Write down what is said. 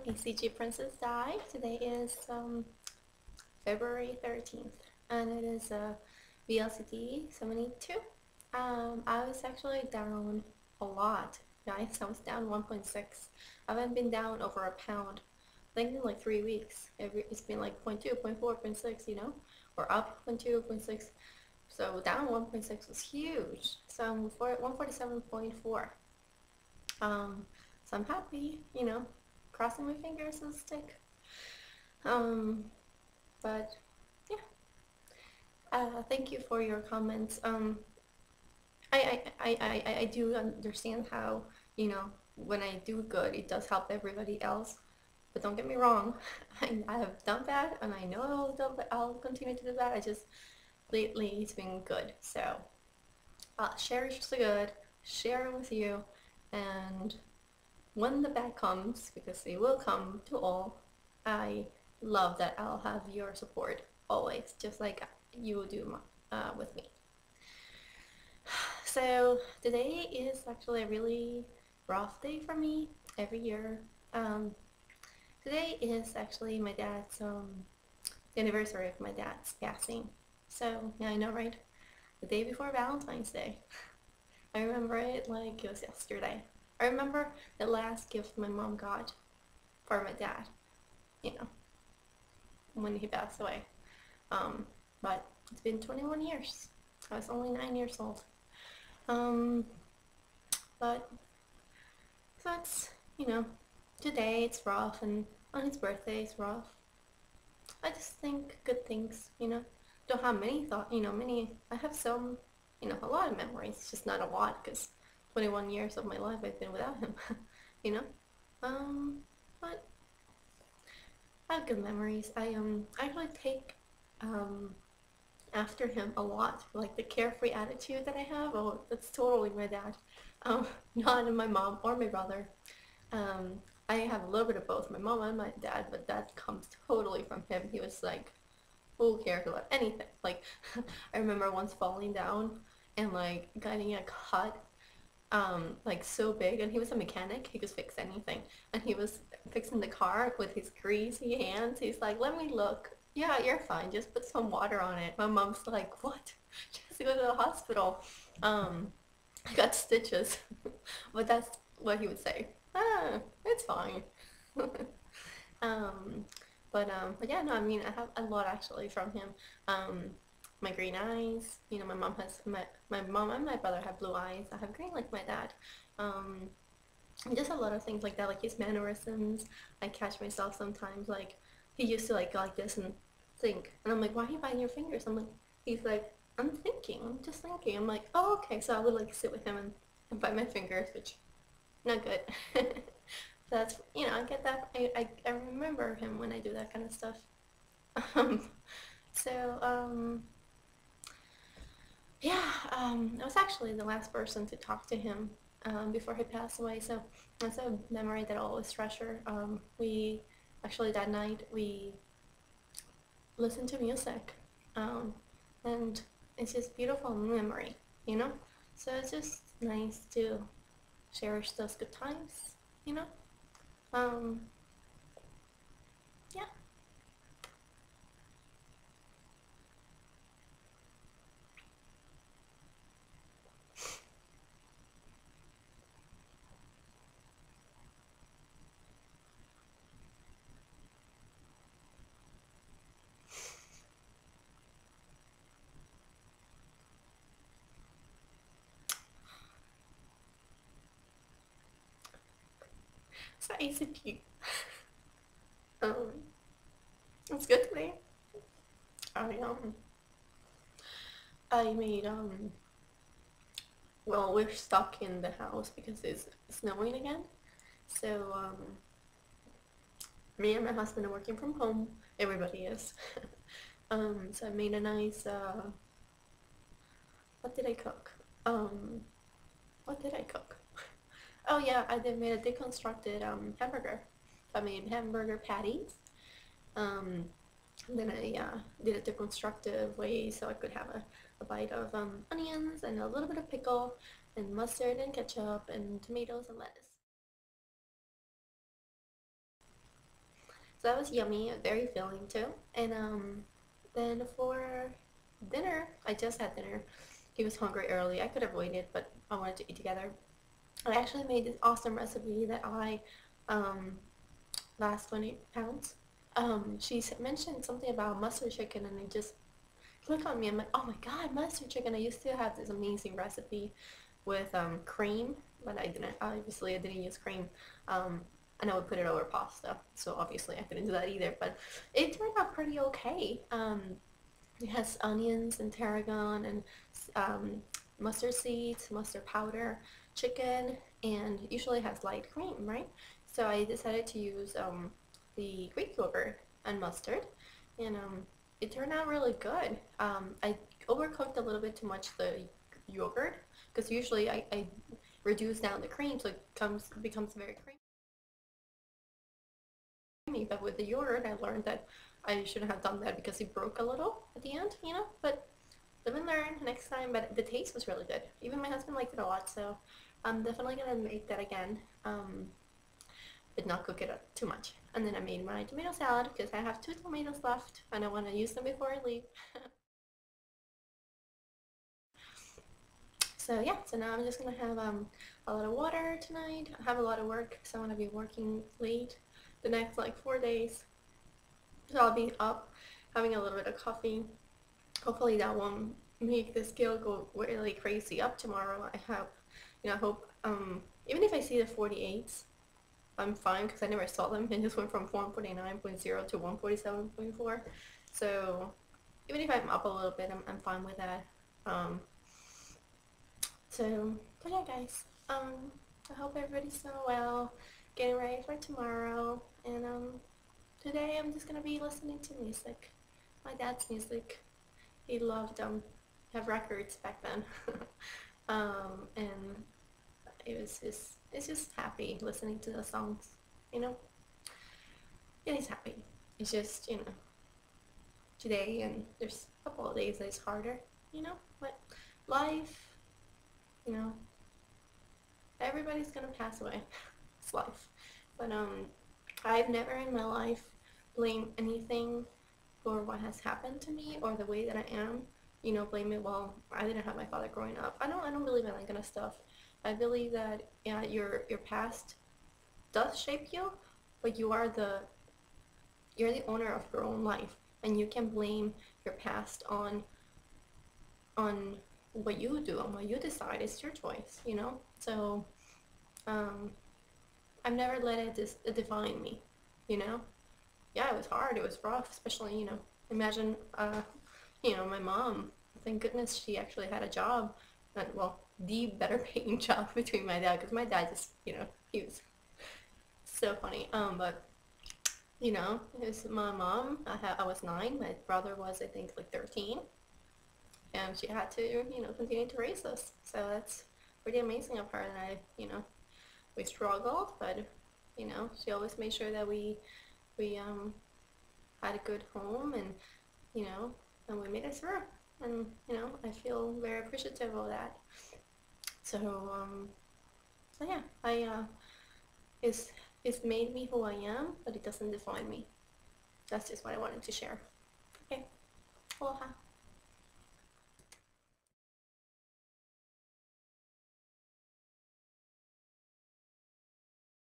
HCG Princess Di. Today is February 13th and it is VLCD72. I was actually down a lot, guys. I was down 1.6. I haven't been down over a pound. I think in like 3 weeks. It's been like 0.2, 0.4, 0.6, you know, or up 0.2, 0.6. So down 1.6 was huge. So I'm 147.4. So I'm happy, you know, crossing my fingers and stick. But yeah, thank you for your comments. I do understand how, you know, when I do good, it does help everybody else. But don't get me wrong, I have done bad, and I know I'll continue to do that. I just, lately it's been good. So share the good, share it with you, and when the bad comes, because it will come to all, I love that I'll have your support always, just like you do with me. So today is actually a really rough day for me every year. Today is actually my dad's the anniversary of my dad's passing. So yeah, I know, right? The day before Valentine's Day. I remember it like it was yesterday. I remember the last gift my mom got for my dad, you know, when he passed away. But it's been 21 years. I was only 9 years old. But so it's, you know, today it's rough, and on his birthday it's rough. I just think good things, you know. Don't have many I have some, you know, a lot of memories, just not a lot, because 21 years of my life I've been without him, you know. But I have good memories. I actually take after him a lot, like the carefree attitude that I have. Oh, that's totally my dad. Not in my mom or my brother. I have a little bit of both my mom and my dad, but that comes totally from him. He was like, who cares about anything? Like, I remember once falling down and like getting a cut, like so big, and he was a mechanic. He could fix anything, and he was fixing the car with his greasy hands. He's like, let me look. Yeah, you're fine. Just put some water on it. My mom's like, what? Just go to the hospital. I got stitches. But that's what he would say. Ah, it's fine. um, but yeah, no, I mean, I have a lot actually from him. My green eyes, you know, my mom and my brother have blue eyes. I have green like my dad. Just a lot of things like that, like his mannerisms. I catch myself sometimes, like, he used to like go like this and think, and I'm like, why are you biting your fingers? I'm like, he's like, I'm thinking, I'm just thinking. I'm like, oh, okay. So I would like sit with him and bite my fingers, which not good. That's, you know, I get that. I remember him when I do that kind of stuff. Um, so yeah, I was actually the last person to talk to him before he passed away. So that's a memory that I always treasure. We actually that night we listened to music, and it's just beautiful memory, you know. So it's just nice to cherish those good times, you know. Um, yeah. So ACP. Um, it's good today. I um I made well, we're stuck in the house because it's snowing again. So me and my husband are working from home. Everybody is. So I made a nice what did I cook? Um, what did I cook? Oh yeah, I did made a deconstructed hamburger. I made hamburger patties. Um, then I did it the constructive way so I could have a bite of onions and a little bit of pickle and mustard and ketchup and tomatoes and lettuce. So that was yummy, very filling too. And then for dinner, I just had dinner. He was hungry early. I could have waited, but I wanted to eat together. I actually made this awesome recipe that I um, last 20 pounds. She mentioned something about mustard chicken, and it just clicked on me. I'm like, oh my god, mustard chicken! I used to have this amazing recipe with cream, but I didn't. Obviously, I didn't use cream. And I would put it over pasta, so obviously I couldn't do that either. But it turned out pretty okay. It has onions and tarragon and um, mustard seeds, mustard powder, chicken, and usually has light cream, right? So I decided to use the Greek yogurt and mustard, and it turned out really good. I overcooked a little bit too much the yogurt because usually I reduce down the cream so becomes very creamy. But with the yogurt, I learned that I shouldn't have done that because it broke a little at the end, you know. But live and learn next time. But the taste was really good. Even my husband liked it a lot, so I'm definitely gonna make that again. But not cook it up too much. And then I made my tomato salad because I have 2 tomatoes left and I want to use them before I leave. So yeah, so now I'm just gonna have a lot of water tonight. I have a lot of work, so I'm gonna be working late the next like 4 days. So I'll be up having a little bit of coffee. Hopefully that won't make the scale go really crazy up tomorrow. I hope even if I see the 48s, I'm fine because I never saw them and just went from 149.0 to 147.4. So even if I'm up a little bit, I'm fine with that. But yeah, guys. I hope everybody's doing well, getting ready for tomorrow, and today I'm just gonna be listening to music. My dad's music. He loved have records back then, and it's just happy listening to the songs. You know, it is happy. It's just today and there's a couple of days that it's harder. But life, you know, everybody's gonna pass away. It's life. But I've never in my life blamed anything for what has happened to me or the way that I am. Blame it. Well, I didn't have my father growing up. I don't believe in that kind of stuff. I believe that your past does shape you, but you're the owner of your own life, and you can blame your past on what you do and what you decide. It's your choice. So I've never let it define me. Yeah, it was hard, it was rough, especially imagine my mom. Thank goodness she actually had a job, and well, the better paying job between my dad, because my dad just he was so funny. But it was my mom. I was 9. My brother was, I think, like 13, and she had to continue to raise us. So that's pretty amazing of her. And we struggled, but she always made sure that we had a good home, and and we made it through. And I feel very appreciative of that. So yeah, it's made me who I am, but it doesn't define me. That's just what I wanted to share. Okay, aloha.